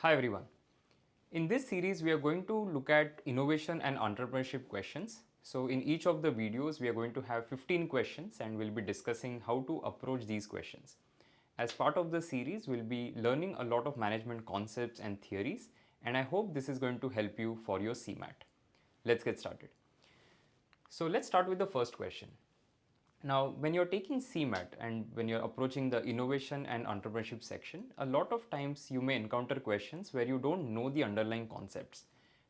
Hi everyone. In this series, we are going to look at innovation and entrepreneurship questions. So in each of the videos, we are going to have 15 questions and we'll be discussing how to approach these questions. As part of the series, we'll be learning a lot of management concepts and theories, and I hope this is going to help you for your CMAT. Let's get started. So let's start with the first question. Now, when you're taking CMAT and when you're approaching the innovation and entrepreneurship section, a lot of times you may encounter questions where you don't know the underlying concepts,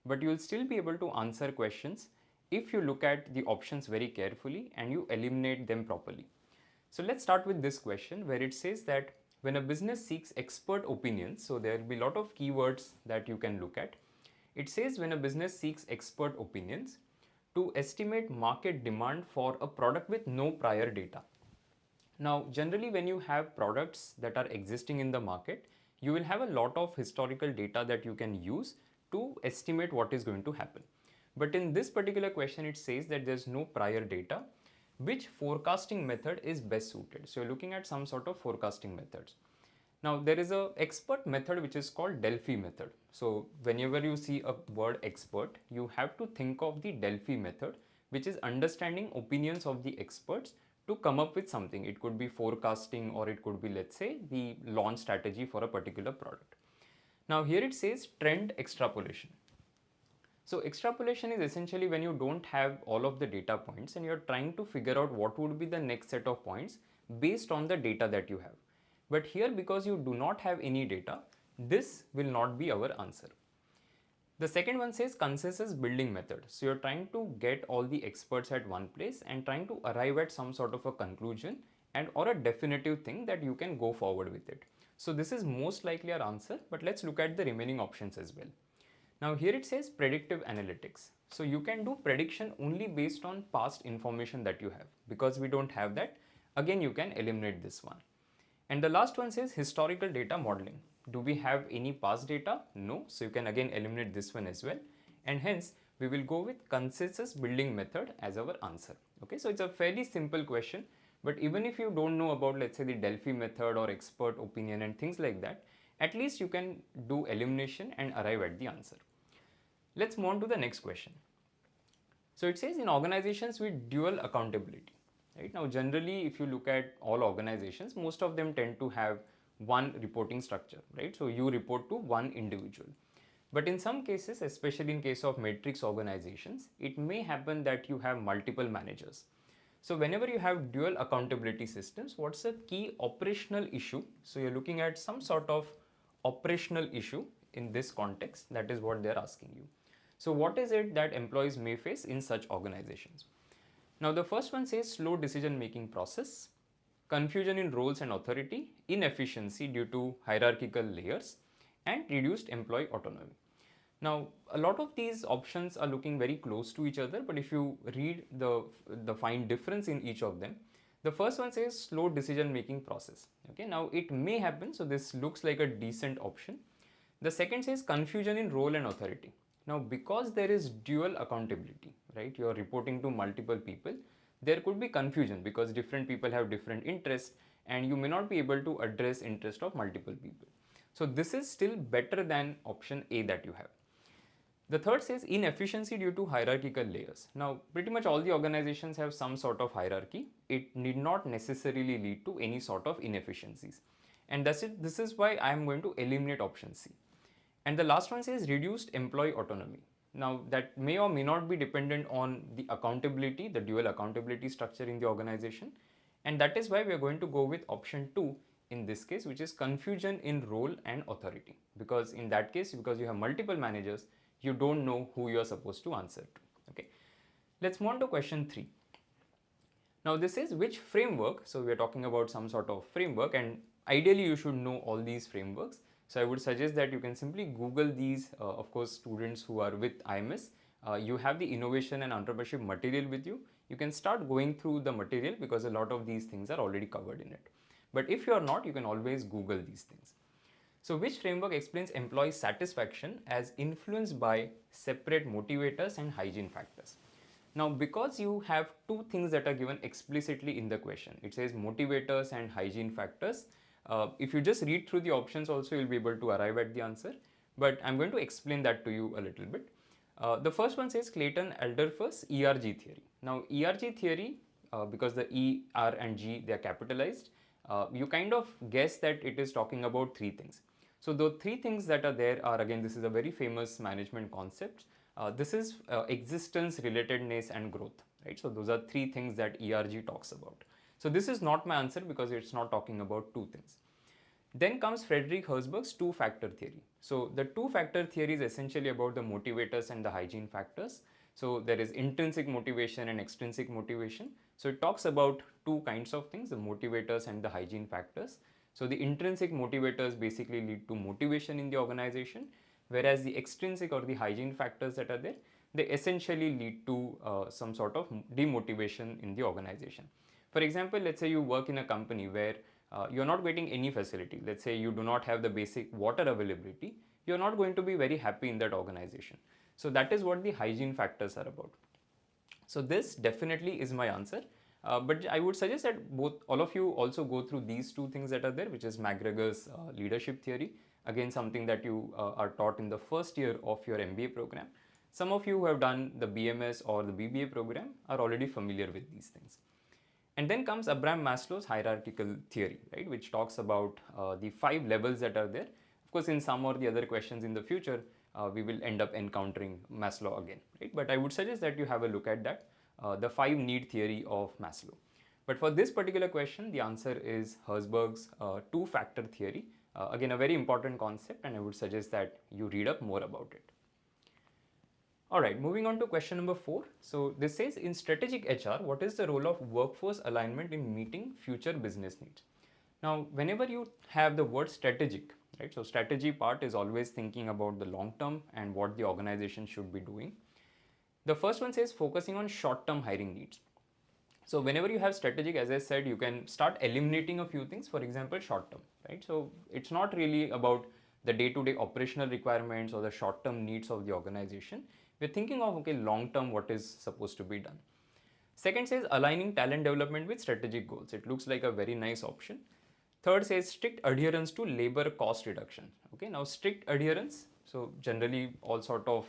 but you'll still be able to answer questions if you look at the options very carefully and you eliminate them properly. So let's start with this question where it says that when a business seeks expert opinions, so there will be a lot of keywords that you can look at. It says when a business seeks expert opinions to estimate market demand for a product with no prior data. Now, generally, when you have products that are existing in the market, you will have a lot of historical data that you can use to estimate what is going to happen. But in this particular question, it says that there's no prior data. Which forecasting method is best suited? So, you're looking at some sort of forecasting methods. Now there is a expert method which is called Delphi method. So whenever you see a word expert, you have to think of the Delphi method, which is understanding opinions of the experts to come up with something. It could be forecasting or it could be, let's say, the launch strategy for a particular product. Now here it says trend extrapolation. So extrapolation is essentially when you don't have all of the data points and you're trying to figure out what would be the next set of points based on the data that you have. But here, because you do not have any data, this will not be our answer. The second one says consensus building method. So you're trying to get all the experts at one place and trying to arrive at some sort of a conclusion and or a definitive thing that you can go forward with it. So this is most likely our answer, but let's look at the remaining options as well. Now here it says predictive analytics. So you can do prediction only based on past information that you have. Because we don't have that, again you can eliminate this one. And the last one says historical data modeling. Do we have any past data? No. So you can again eliminate this one as well. And hence we will go with consensus building method as our answer. Okay, so it's a fairly simple question. But even if you don't know about, let's say, the Delphi method or expert opinion and things like that, at least you can do elimination and arrive at the answer. Let's move on to the next question. So it says in organizations with dual accountability. Right now, generally, if you look at all organizations, most of them tend to have one reporting structure, right? So you report to one individual. But in some cases, especially in case of matrix organizations, it may happen that you have multiple managers. So whenever you have dual accountability systems, what's a key operational issue? So you're looking at some sort of operational issue in this context. That is what they're asking you. So what is it that employees may face in such organizations? Now the first one says slow decision making process, confusion in roles and authority, inefficiency due to hierarchical layers, and reduced employee autonomy. Now a lot of these options are looking very close to each other, but if you read the fine difference in each of them, the first one says slow decision making process. Okay, now it may happen, so this looks like a decent option. The second says confusion in role and authority. Now, because there is dual accountability, right, you are reporting to multiple people, there could be confusion because different people have different interests and you may not be able to address interest of multiple people. So this is still better than option A that you have. The third says inefficiency due to hierarchical layers. Now, pretty much all the organizations have some sort of hierarchy. It need not necessarily lead to any sort of inefficiencies. And that's it. This is why I am going to eliminate option C. And the last one says reduced employee autonomy. Now that may or may not be dependent on the accountability, the dual accountability structure in the organization. And that is why we are going to go with option 2 in this case, which is confusion in role and authority. Because in that case, because you have multiple managers, you don't know who you are supposed to answer to. Okay. Let's move on to question 3. Now this is which framework, so we are talking about some sort of framework and ideally you should know all these frameworks. So I would suggest that you can simply Google these, of course students who are with IMS, you have the innovation and entrepreneurship material with you. You can start going through the material because a lot of these things are already covered in it. But if you are not, you can always Google these things. So which framework explains employee satisfaction as influenced by separate motivators and hygiene factors? Now, because you have two things that are given explicitly in the question, it says motivators and hygiene factors. If you just read through the options also, you'll be able to arrive at the answer. but I'm going to explain that to you a little bit. The first one says Clayton Alderfer's ERG theory. Now, ERG theory, because the E, R, and G they are capitalized, you kind of guess that it is talking about three things. So the three things that are there are, again, this is a very famous management concept. This is existence, relatedness, and growth, right? So those are three things that ERG talks about. So this is not my answer because it's not talking about two things. Then comes Frederick Herzberg's two-factor theory. So the two-factor theory is essentially about the motivators and the hygiene factors. So there is intrinsic motivation and extrinsic motivation. So it talks about two kinds of things, the motivators and the hygiene factors. So the intrinsic motivators basically lead to motivation in the organization, whereas the extrinsic or the hygiene factors that are there, they essentially lead to some sort of demotivation in the organization. For example, let's say you work in a company where you're not getting any facility. Let's say you do not have the basic water availability. You're not going to be very happy in that organization. So that is what the hygiene factors are about. So this definitely is my answer. But I would suggest that all of you also go through these two things that are there, which is McGregor's leadership theory. Again, something that you are taught in the first year of your MBA program. Some of you who have done the BMS or the BBA program are already familiar with these things. And then comes Abraham Maslow's hierarchical theory, right, which talks about the 5 levels that are there. Of course, in some or the other questions in the future, we will end up encountering Maslow again, right? But I would suggest that you have a look at that, the 5 need theory of Maslow. But for this particular question, the answer is Herzberg's two-factor theory. Again, a very important concept, and I would suggest that you read up more about it. All right, moving on to question number 4. So this says, in strategic HR, what is the role of workforce alignment in meeting future business needs? Now, whenever you have the word strategic, right? So strategy part is always thinking about the long term and what the organization should be doing. The first one says focusing on short-term hiring needs. So whenever you have strategic, as I said, you can start eliminating a few things, for example, short term, right? So it's not really about the day-to-day operational requirements or the short-term needs of the organization. We're thinking of, okay, long-term, what is supposed to be done. Second says aligning talent development with strategic goals. It looks like a very nice option. Third says strict adherence to labor cost reduction. Okay, now strict adherence, so generally all sort of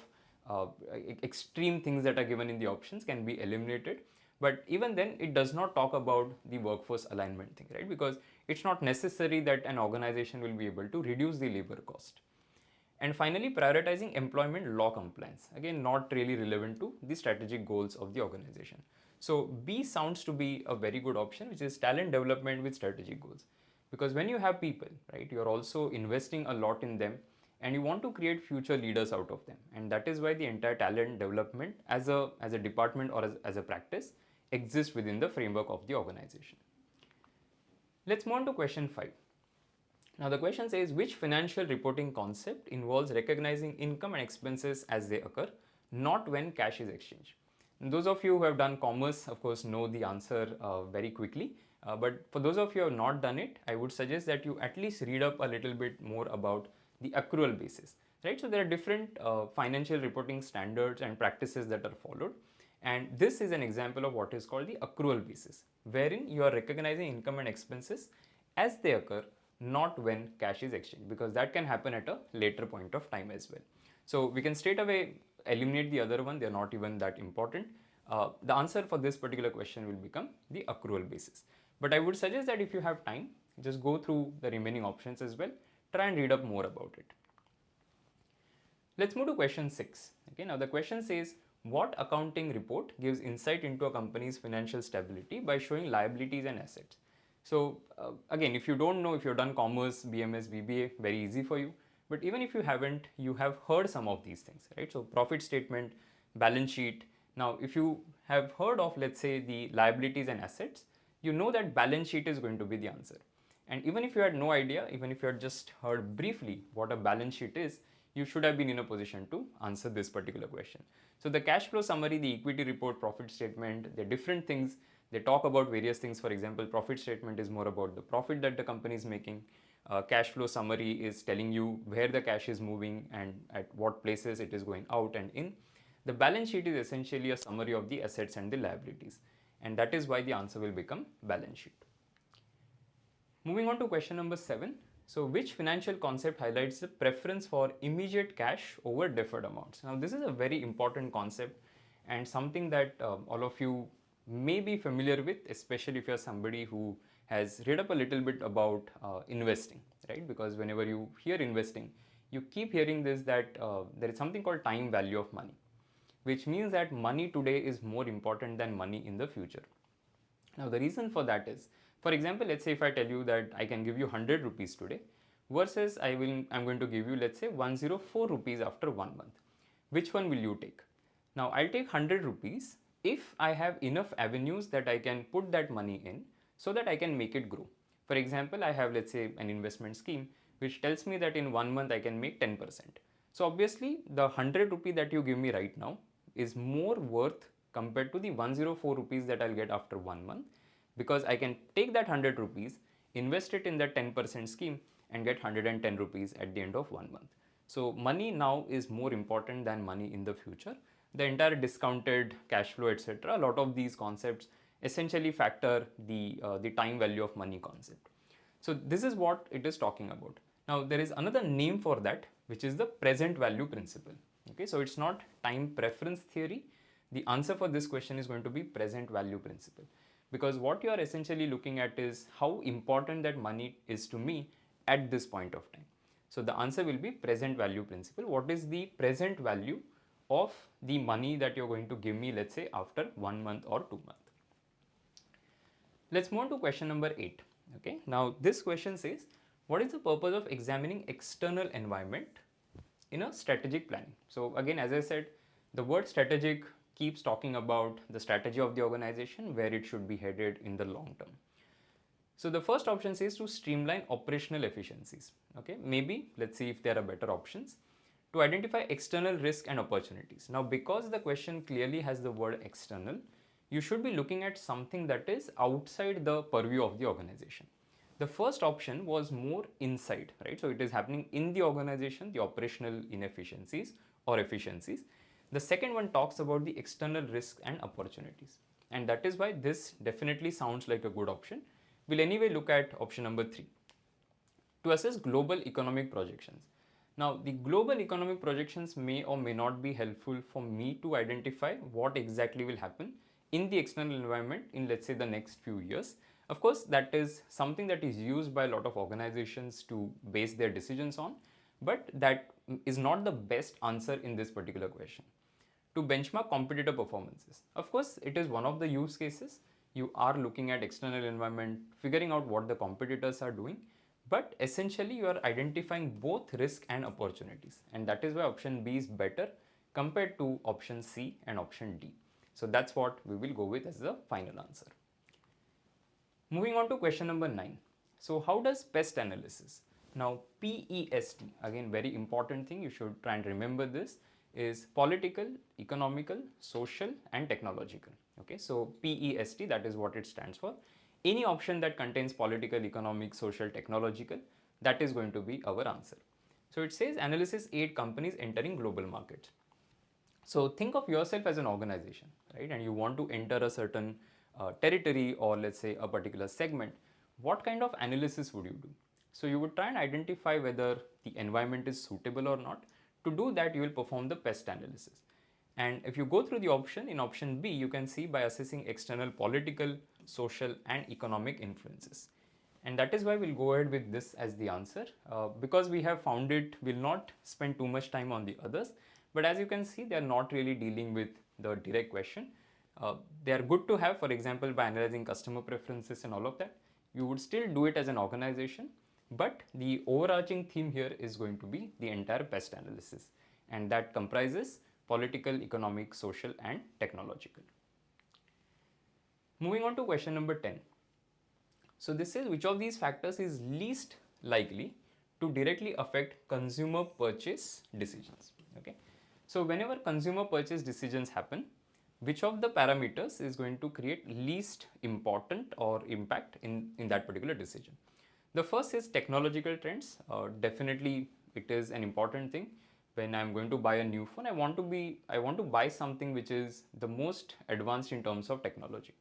extreme things that are given in the options can be eliminated. But even then, it does not talk about the workforce alignment thing, right? Because it's not necessary that an organization will be able to reduce the labor cost. And finally, prioritizing employment law compliance. Again, not really relevant to the strategic goals of the organization. So B sounds to be a very good option, which is talent development with strategic goals. Because when you have people, right, you're also investing a lot in them and you want to create future leaders out of them. And that is why the entire talent development as a department or as a practice exists within the framework of the organization. Let's move on to question 5. Now the question says, which financial reporting concept involves recognizing income and expenses as they occur, not when cash is exchanged? And those of you who have done commerce, of course, know the answer very quickly. But for those of you who have not done it, I would suggest that you at least read up a little bit more about the accrual basis, right? So there are different financial reporting standards and practices that are followed. And this is an example of what is called the accrual basis, wherein you are recognizing income and expenses as they occur, not when cash is exchanged, because that can happen at a later point of time as well. So we can straight away eliminate the other one, they're not even that important. The answer for this particular question will become the accrual basis. But I would suggest that if you have time, just go through the remaining options as well, try and read up more about it. Let's move to question 6. Okay, now the question says, what accounting report gives insight into a company's financial stability by showing liabilities and assets? So again, if you don't know, if you've done commerce, BMS, BBA, very easy for you. But even if you haven't, you have heard some of these things, right? So profit statement, balance sheet. Now, if you have heard of, let's say, the liabilities and assets, you know that balance sheet is going to be the answer. And even if you had no idea, even if you had just heard briefly what a balance sheet is, you should have been in a position to answer this particular question. So the cash flow summary, the equity report, profit statement, they're different things. They talk about various things. For example, profit statement is more about the profit that the company is making. Cash flow summary is telling you where the cash is moving and at what places it is going out and in. The balance sheet is essentially a summary of the assets and the liabilities. And that is why the answer will become balance sheet. Moving on to question number 7. So which financial concept highlights the preference for immediate cash over deferred amounts? Now this is a very important concept and something that all of you may be familiar with, especially if you're somebody who has read up a little bit about investing, right? Because whenever you hear investing, you keep hearing this that there is something called time value of money, which means that money today is more important than money in the future. Now the reason for that is, for example, let's say if I tell you that I can give you 100 rupees today versus I'm going to give you, let's say, 104 rupees after 1 month. Which one will you take? Now I'll take 100 rupees if I have enough avenues that I can put that money in so that I can make it grow. For example, I have, let's say, an investment scheme which tells me that in 1 month I can make 10%. So obviously the 100 rupee that you give me right now is more worth compared to the 104 rupees that I'll get after 1 month, because I can take that 100 rupees, invest it in that 10% scheme and get 110 rupees at the end of 1 month. So money now is more important than money in the future. The entire discounted cash flow, etc., a lot of these concepts essentially factor the time value of money concept. So this is what it is talking about. Now there is another name for that, which is the present value principle. Okay, so it's not time preference theory. The answer for this question is going to be present value principle, because what you are essentially looking at is how important that money is to me at this point of time. So the answer will be present value principle. What is the present value of the money that you're going to give me, let's say, after 1 month or 2 months? Let's move on to question number 8. Okay, now this question says, what is the purpose of examining external environment in a strategic planning? So again, as I said, the word strategic keeps talking about the strategy of the organization, where it should be headed in the long term. So the first option says to streamline operational efficiencies. Okay, maybe let's see if there are better options. To identify external risk and opportunities. Now, because the question clearly has the word external, you should be looking at something that is outside the purview of the organization. The first option was more inside, right? So it is happening in the organization, the operational inefficiencies or efficiencies. The second one talks about the external risks and opportunities. And that is why this definitely sounds like a good option. We'll anyway look at option number 3. To assess global economic projections. Now, the global economic projections may or may not be helpful for me to identify what exactly will happen in the external environment in, let's say, the next few years. Of course, that is something that is used by a lot of organizations to base their decisions on, but that is not the best answer in this particular question. To benchmark competitor performances. Of course, it is one of the use cases. You are looking at external environment, figuring out what the competitors are doing, but essentially you are identifying both risk and opportunities, and that is why option B is better compared to option C and option D. So that's what we will go with as the final answer. Moving on to question number 9. So how does PEST analysis? Now PEST, again very important thing, you should try and remember this, is political, economical, social and technological. Okay, so PEST, that is what it stands for. Any option that contains political, economic, social, technological, that is going to be our answer. So it says analysis 8 companies entering global markets. So think of yourself as an organization, right? And you want to enter a certain territory, or let's say a particular segment. What kind of analysis would you do? So you would try and identify whether the environment is suitable or not. To do that, you will perform the PEST analysis. And if you go through the option, in option B, you can see by assessing external political, social and economic influences. And that is why we'll go ahead with this as the answer. Because we have found it, we'll not spend too much time on the others. But as you can see, they are not really dealing with the direct question. They are good to have, for example, by analyzing customer preferences and all of that. You would still do it as an organization. But the overarching theme here is going to be the entire PEST analysis. And that comprises political, economic, social and technological. Moving on to question number 10. So this is which of these factors is least likely to directly affect consumer purchase decisions. Okay. So whenever consumer purchase decisions happen, which of the parameters is going to create least important or impact in that particular decision? The first is technological trends. Definitely it is an important thing. When I'm going to buy a new phone, I want to buy something which is the most advanced in terms of technology.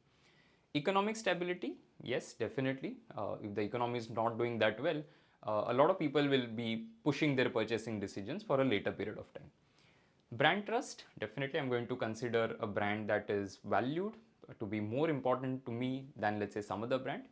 Economic stability, yes, definitely. If the economy is not doing that well, a lot of people will be pushing their purchasing decisions for a later period of time. Brand trust, definitely I'm going to consider a brand that is valued to be more important to me than, let's say, some other brand.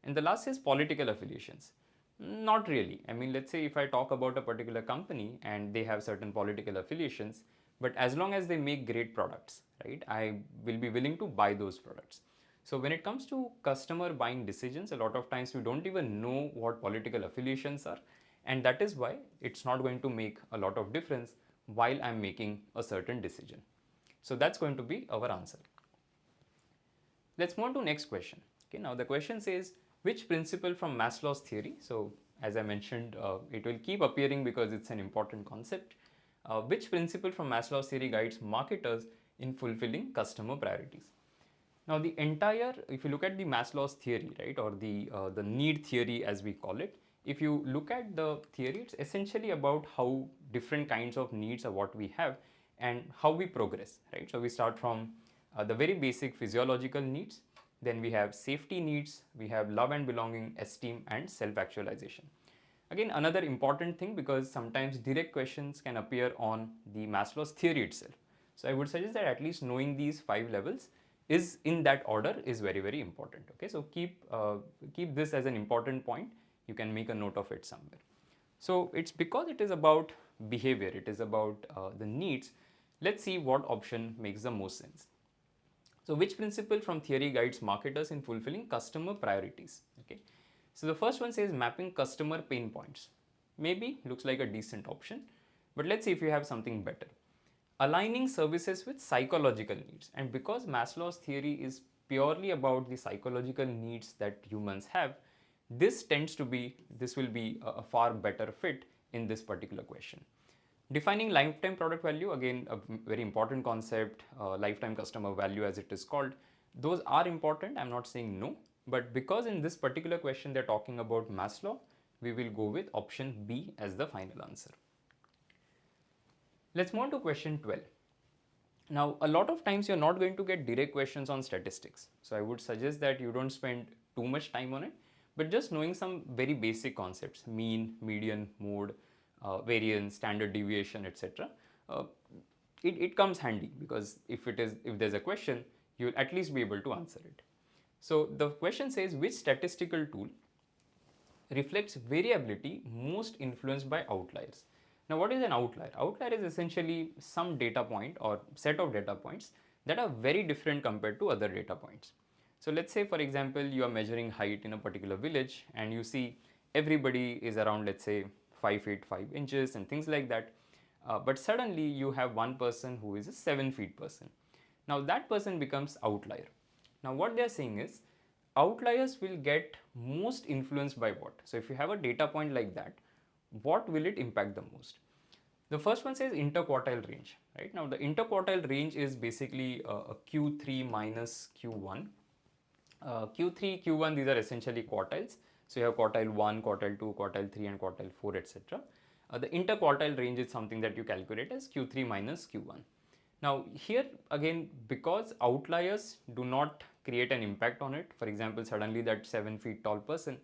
And the last is political affiliations. Not really. I mean, let's say if I talk about a particular company and they have certain political affiliations, but as long as they make great products, right, I will be willing to buy those products. So when it comes to customer buying decisions, a lot of times we don't even know what political affiliations are, and that is why it's not going to make a lot of difference while I'm making a certain decision. So that's going to be our answer. Let's move on to next question. Okay, now the question says, which principle from Maslow's theory? So as I mentioned, it will keep appearing because it's an important concept. Which principle from Maslow's theory guides marketers in fulfilling customer priorities? Now the entire, if you look at the Maslow's theory, right, or the need theory as we call it, if you look at the theory, it's essentially about how different kinds of needs are what we have and how we progress, right? So we start from the very basic physiological needs, then we have safety needs, we have love and belonging, esteem, and self-actualization. Again, another important thing, because sometimes direct questions can appear on the Maslow's theory itself. So I would suggest that at least knowing these 5 levels is in that order is very, very important. Okay, so keep this as an important point. You can make a note of it somewhere. So it's because it is about behavior, it is about the needs. Let's see what option makes the most sense. So which principle from theory guides marketers in fulfilling customer priorities? Okay, so the first one says mapping customer pain points. Maybe looks like a decent option, but let's see if you have something better. Aligning services with psychological needs, and because Maslow's theory is purely about the psychological needs that humans have, this will be a far better fit in this particular question. Defining lifetime product value, again a very important concept, lifetime customer value as it is called. Those are important, I'm not saying no, but because in this particular question they're talking about Maslow, we will go with option B as the final answer. Let's move on to question 12. Now, a lot of times you're not going to get direct questions on statistics. So I would suggest that you don't spend too much time on it, but just knowing some very basic concepts, mean, median, mode, variance, standard deviation, etc. It comes handy, because if there's a question, you'll at least be able to answer it. So the question says, which statistical tool reflects variability most influenced by outliers? Now, what is an outlier? Outlier is essentially some data point or set of data points that are very different compared to other data points. So let's say, for example, you are measuring height in a particular village and you see everybody is around, let's say, 5 feet 5 inches and things like that. But suddenly you have one person who is a 7 feet person. Now that person becomes outlier. Now what they are saying is, outliers will get most influenced by what? So if you have a data point like that, what will it impact the most? The first one says interquartile range, right? Now the interquartile range is basically a Q3 minus Q1. Q3, Q1, these are essentially quartiles. So you have quartile 1, quartile 2, quartile 3 and quartile 4, etc. The interquartile range is something that you calculate as Q3 minus Q1. Now here again, because outliers do not create an impact on it, for example, suddenly that 7 feet tall person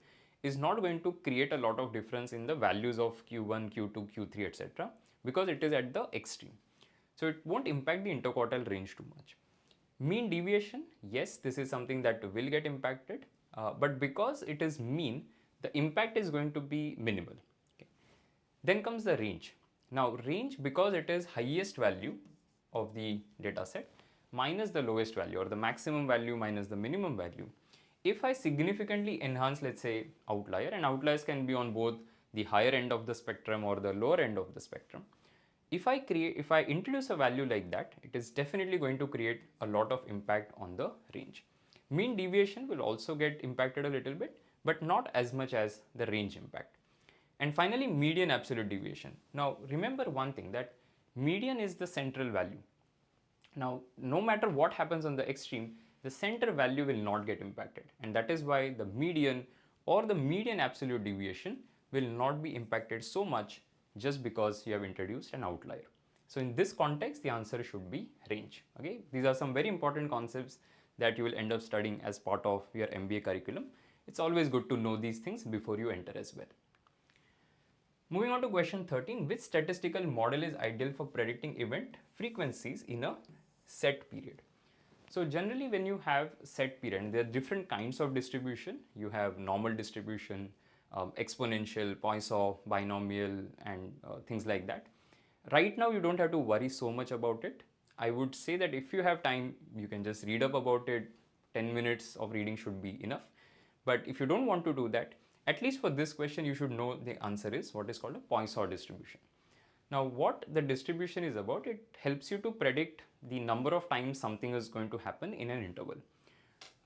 is not going to create a lot of difference in the values of Q1, Q2, Q3, etc. because it is at the extreme. So it won't impact the interquartile range too much. Mean deviation, yes, this is something that will get impacted, but because it is mean, the impact is going to be minimal. Okay. Then comes the range. Now range, because it is highest value of the data set minus the lowest value, or the maximum value minus the minimum value. If I significantly enhance, let's say, outlier, and outliers can be on both the higher end of the spectrum or the lower end of the spectrum. If I introduce a value like that, it is definitely going to create a lot of impact on the range. Mean deviation will also get impacted a little bit, but not as much as the range impact. And finally, median absolute deviation. Now remember one thing, that median is the central value. Now, no matter what happens on the extreme, the center value will not get impacted, and that is why the median or the median absolute deviation will not be impacted so much just because you have introduced an outlier. So in this context, the answer should be range. Okay, these are some very important concepts that you will end up studying as part of your MBA curriculum. It's always good to know these things before you enter as well. Moving on to question 13, which statistical model is ideal for predicting event frequencies in a set period? So generally when you have set period, there are different kinds of distribution. You have normal distribution, exponential, Poisson, binomial, and things like that. Right now you don't have to worry so much about it. I would say that if you have time, you can just read up about it. 10 minutes of reading should be enough. But if you don't want to do that, at least for this question, you should know the answer is what is called a Poisson distribution. Now, what the distribution is about, it helps you to predict the number of times something is going to happen in an interval.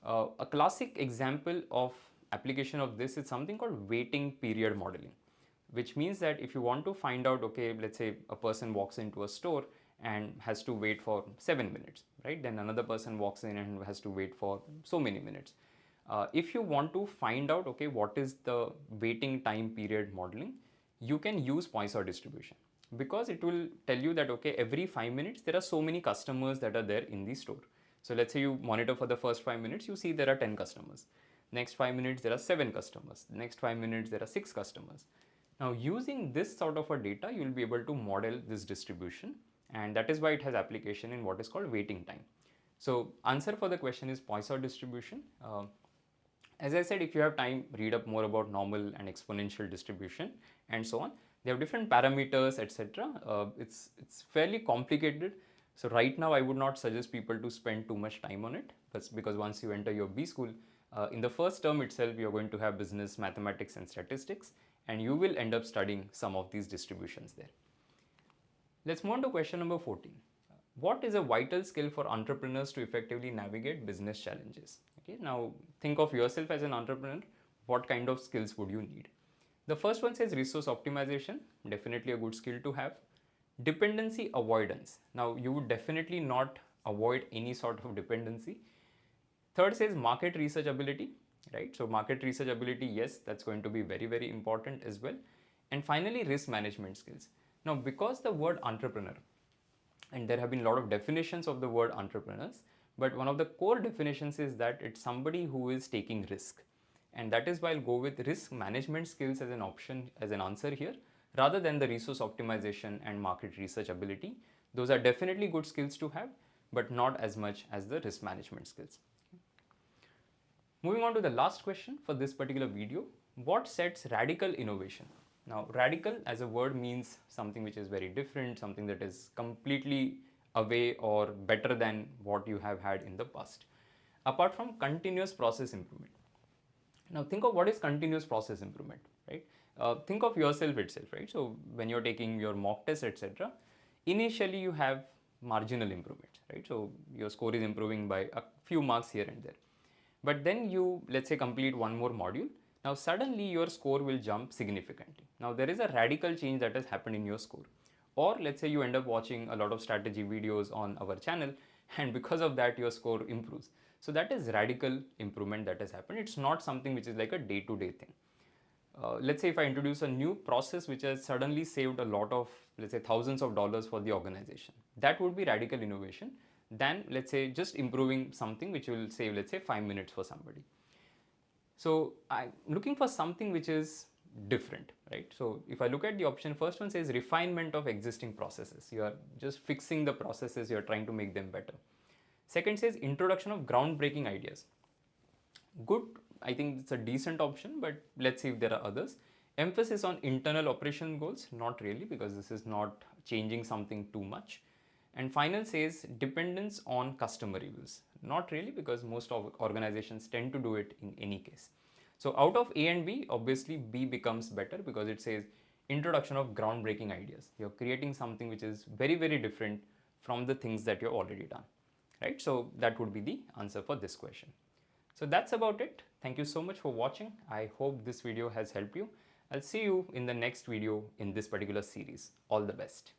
A classic example of application of this is something called waiting period modeling, which means that if you want to find out, okay, let's say a person walks into a store and has to wait for 7 minutes, right? Then another person walks in and has to wait for so many minutes. If you want to find out, okay, what is the waiting time period modeling, you can use Poisson distribution, because it will tell you that, okay, every 5 minutes there are so many customers that are there in the store. So let's say you monitor for the first 5 minutes, you see there are 10 customers. Next 5 minutes there are 7 customers. Next 5 minutes there are 6 customers. Now using this sort of a data, you will be able to model this distribution, and that is why it has application in what is called waiting time. So answer for the question is Poisson distribution. As I said, if you have time, read up more about normal and exponential distribution and so on. They have different parameters, etc. It's fairly complicated. So right now, I would not suggest people to spend too much time on it. That's because once you enter your B school, in the first term itself, you're going to have business, mathematics, and statistics, and you will end up studying some of these distributions there. Let's move on to question number 14. What is a vital skill for entrepreneurs to effectively navigate business challenges? Okay, now think of yourself as an entrepreneur. What kind of skills would you need? The first one says resource optimization, definitely a good skill to have. Dependency avoidance. Now you would definitely not avoid any sort of dependency. Third says market research ability, right? So market research ability, yes, that's going to be very, very important as well. And finally, risk management skills. Now, because the word entrepreneur, and there have been a lot of definitions of the word entrepreneurs, but one of the core definitions is that it's somebody who is taking risk. And that is why I'll go with risk management skills as an option, as an answer here, rather than the resource optimization and market research ability. Those are definitely good skills to have, but not as much as the risk management skills. Moving on to the last question for this particular video, what sets radical innovation? Now, radical as a word means something which is very different, something that is completely away or better than what you have had in the past, apart from continuous process improvement. Now, think of what is continuous process improvement, right? Think of yourself itself, right? So, when you're taking your mock test, etc., initially you have marginal improvements, right? So, your score is improving by a few marks here and there. But then you, let's say, complete one more module. Now suddenly your score will jump significantly. Now there is a radical change that has happened in your score. Or let's say you end up watching a lot of strategy videos on our channel, and because of that your score improves. So that is radical improvement that has happened. It's not something which is like a day-to-day thing. Let's say if I introduce a new process which has suddenly saved a lot of, let's say, thousands of dollars for the organization, that would be radical innovation than, let's say, just improving something which will save, let's say, 5 minutes for somebody. So I'm looking for something which is different, right? So if I look at the option, first one says refinement of existing processes. You are just fixing the processes, you're trying to make them better. Second says introduction of groundbreaking ideas. Good, I think it's a decent option, but let's see if there are others. Emphasis on internal operation goals, not really, because this is not changing something too much. And final says dependence on customer reviews. Not really, because most of organizations tend to do it in any case. So out of A and B, obviously B becomes better because it says introduction of groundbreaking ideas. You're creating something which is very, very different from the things that you've already done, right? So that would be the answer for this question. So that's about it. Thank you so much for watching. I hope this video has helped you. I'll see you in the next video in this particular series. All the best.